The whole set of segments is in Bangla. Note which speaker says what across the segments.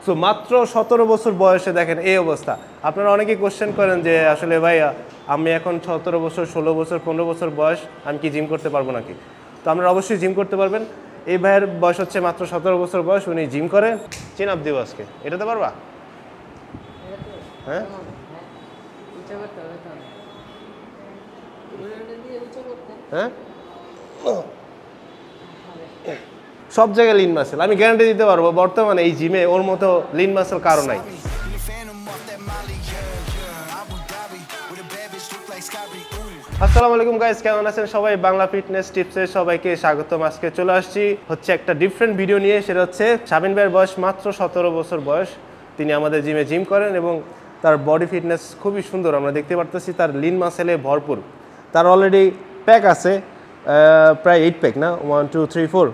Speaker 1: সো মাত্র 17 বছর বয়সে দেখেন এই অবস্থা। আপনারা অনেকেই কোশ্চেন করেন যে আসলে ভাই আমি এখন 17 বছর 16 বছর 15 বছর বয়স, আমি কি জিম করতে পারবো নাকি? তো আপনারা অবশ্যই জিম করতে পারবেন। এই ভাইয়ের বয়স হচ্ছে মাত্র 17 বছর বয়স, উনি জিম করে। চিন আপ দিব আজকে, এটাতে পারবা? হ্যাঁ হ্যাঁ, সব জায়গায় লিন মাসেল, আমি গ্যারান্টি দিতে পারবো বর্তমানে এই জিমে ওর মতো লিন মাসেল কারো নাই। আসসালামু আলাইকুম গাইস, কেমন আছেন সবাই? বাংলা ফিটনেস টিপসে সবাইকে স্বাগতম। আজকে চলে আসছি হচ্ছে একটা ডিফারেন্ট ভিডিও নিয়ে। সেটা হচ্ছে শাবিন ভাইয়ের বয়স মাত্র 17 বছর বয়স। তিনি আমাদের জিমে জিম করেন এবং তার বডি ফিটনেস খুবই সুন্দর, আমরা দেখতে পারতেছি। তার লিন মাসেলে ভরপুর। তার অলরেডি প্যাক আছে প্রায় 8 প্যাক, না 1 2 3 4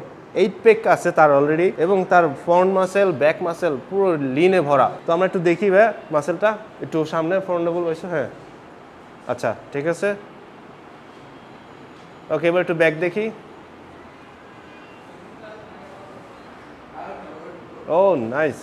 Speaker 1: 8 প্যাক আছে তার অলরেডি, এবং তার ফ্রন্ট মাসেল ব্যাক মাসেল পুরো লিনে ভরা। তো আমরা একটু দেখি ভাই মাসেলটা, একটু সামনে ফ্রন্টেবল হয়েছে। হ্যাঁ আচ্ছা ঠিক আছে, ওকে এবার একটু ব্যাক দেখি। ও নাইস।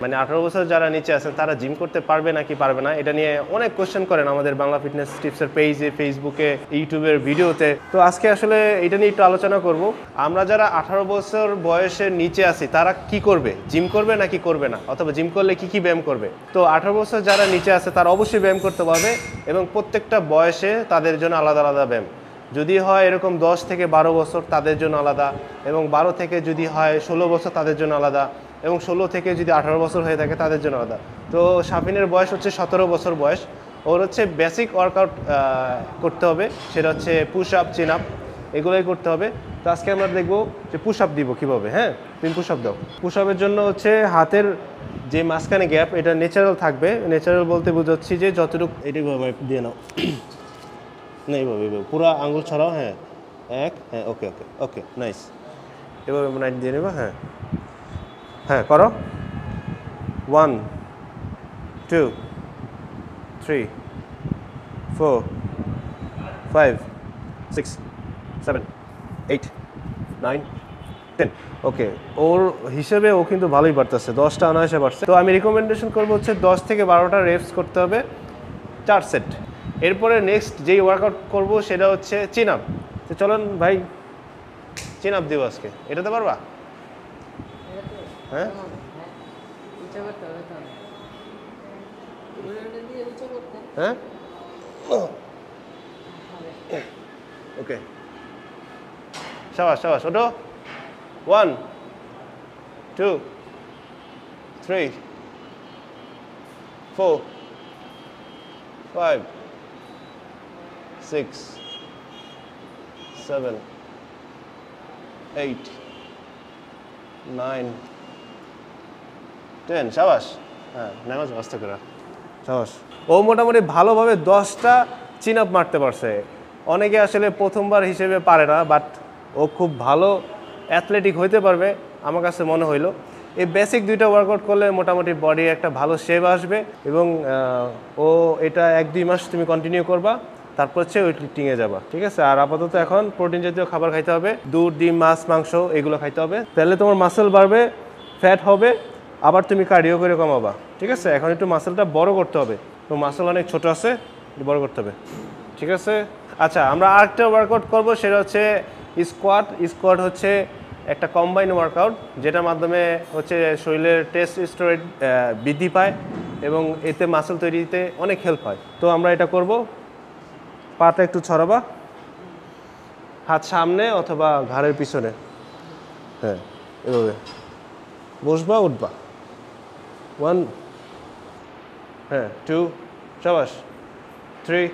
Speaker 1: মানে 18 বছর যারা নিচে আছেন তারা জিম করতে পারবে নাকি পারবে না, এটা নিয়ে অনেক কোশ্চেন করেন আমাদের বাংলা ফিটনেস টিপসের পেজে, ফেসবুকে, ইউটিউবের ভিডিওতে। তো আজকে আসলে এটা নিয়ে একটু আলোচনা করব। আমরা যারা 18 বছর বয়সের নিচে আছি তারা কি করবে, জিম করবে নাকি করবে না, অথবা জিম করলে কি কি ব্যায়াম করবে। তো 18 বছর যারা নিচে আছে তারা অবশ্যই ব্যায়াম করতে পারবে, এবং প্রত্যেকটা বয়সে তাদের জন্য আলাদা আলাদা ব্যায়াম। যদি হয় এরকম 10 থেকে 12 বছর তাদের জন্য আলাদা, এবং 12 থেকে যদি হয় 16 বছর তাদের জন্য আলাদা, এবং 16 থেকে যদি 18 বছর হয়ে থাকে তাদের জন্য আলাদা। তো শাবিনের বয়স হচ্ছে 17 বছর বয়স। ওর হচ্ছে বেসিক ওয়ার্কআউট করতে হবে, সেটা হচ্ছে পুশ আপ, চিন আপ, এগুলোই করতে হবে। তো আজকে আমরা দেখবো যে পুশ আপ দিব কীভাবে। হ্যাঁ তুমি পুশ আপ দাও। পুশ আপের জন্য হচ্ছে হাতের যে মাঝখানে গ্যাপ, এটা ন্যাচারাল থাকবে। ন্যাচারাল বলতে বোঝাচ্ছি যে যতটুকু, এটাই দিয়ে নাও না, এইভাবে এইভাবে পুরো আঙুল ছড়াও। হ্যাঁ এক, হ্যাঁ ওকে ওকে ওকে নাইস, এভাবে নাইট দিয়ে নেবা। হ্যাঁ হ্যাঁ করো। 1 2 3 4 5 6 7 8 9 10। ওকে, ওর হিসেবে ও কিন্তু ভালোই পারতেছে, 10টা অনায়াসে পারছে। তো আমি রিকমেন্ডেশন করবো হচ্ছে 10 থেকে 12টা রেপস করতে হবে, 4 সেট। এরপরে নেক্সট যেই ওয়ার্কআউট করবো সেটা হচ্ছে চিন আপ। তো চলুন ভাই চিন আপ দিব আজকে, এটাতে পারবা? হ্যাঁ হ্যাঁ ওকে, সাবাস সাবাস, ওটো। 1 2 3 4 5 6 7 8 9 10। সাবাস, হ্যাঁ নামাজ আস্তে করে, সাবাস। ও মোটামুটি ভালোভাবে 10টা চিন আপ মারতে পারছে। অনেকে আসলে প্রথমবার হিসেবে পারে না, বাট ও খুব ভালো অ্যাথলেটিক হইতে পারবে আমার কাছে মনে হইলো। এই বেসিক 2টা ওয়ার্কআউট করলে মোটামুটি বডি একটা ভালো শেপ আসবে, এবং ও এটা 1-2 মাস তুমি কন্টিনিউ করবা, তারপর হচ্ছে ওয়েট লিফটিংয়ে যাবা, ঠিক আছে? আর আপাতত এখন প্রোটিন জাতীয় খাবার খাইতে হবে, দুধ, ডিম, মাছ, মাংস এগুলো খাইতে হবে। তাহলে তোমার মাসেল বাড়বে, ফ্যাট হবে, আবার তুমি কার্ডিও করে কমাবা, ঠিক আছে? এখন একটু মাসেলটা বড় করতে হবে, তো মাসেল অনেক ছোট আছে, বড় করতে হবে, ঠিক আছে? আচ্ছা, আমরা আরেকটা ওয়ার্কআউট করব, সেটা হচ্ছে স্কোয়াট। স্কোয়াট হচ্ছে একটা কম্বাইন ওয়ার্কআউট, যেটার মাধ্যমে হচ্ছে শরীরের টেস্টোস্টেরন বৃদ্ধি পায়, এবং এতে মাসেল তৈরিতে অনেক হেল্প হয়। তো আমরা এটা করব। পাটা একটু ছড়াবা, হাত সামনে অথবা ঘাড়ের পিছনে, হ্যাঁ এভাবে বসবা, উঠবা। 1 হ্যাঁ 2 সাবাস 3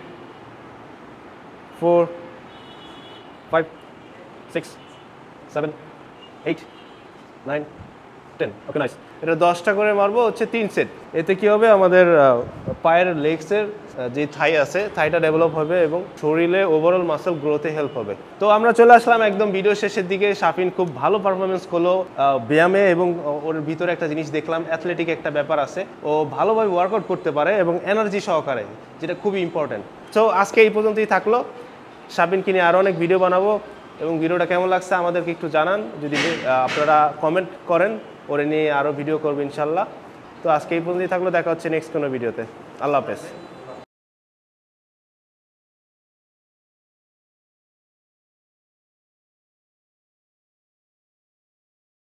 Speaker 1: 4 5 6 7 8 9 10। Okay nice. এটা 10টা করে মারবো, হচ্ছে 3 সেট। এতে কি হবে, আমাদের পায়ের লেগসের যে থাই আছে, থাইটা ডেভেলপ হবে, এবং শরীরে ওভারঅল মাসেল গ্রোথে হেল্প হবে। তো আমরা চলে আসলাম একদম ভিডিও শেষের দিকে। শাফিন খুব ভালো পারফরমেন্স করলো ব্যায়ামে, এবং ওর ভিতরে একটা জিনিস দেখলাম, অ্যাথলেটিক একটা ব্যাপার আছে। ও ভালোভাবে ওয়ার্কআউট করতে পারে এবং এনার্জি সহকারে, যেটা খুবই ইম্পর্টেন্ট। সো আজকে এই পর্যন্তই থাকলো। শাফিনকে নিয়ে আরও অনেক ভিডিও বানাবো, এবং ভিডিওটা কেমন লাগছে আমাদেরকে একটু জানান, যদি আপনারা কমেন্ট করেন ওরে নিয়ে আরও ভিডিও করবো ইনশাল্লাহ। তো আজকে এই পর্যন্তই থাকলো, দেখা হচ্ছে নেক্সট কোনো ভিডিওতে। আল্লাহ হাফেজ।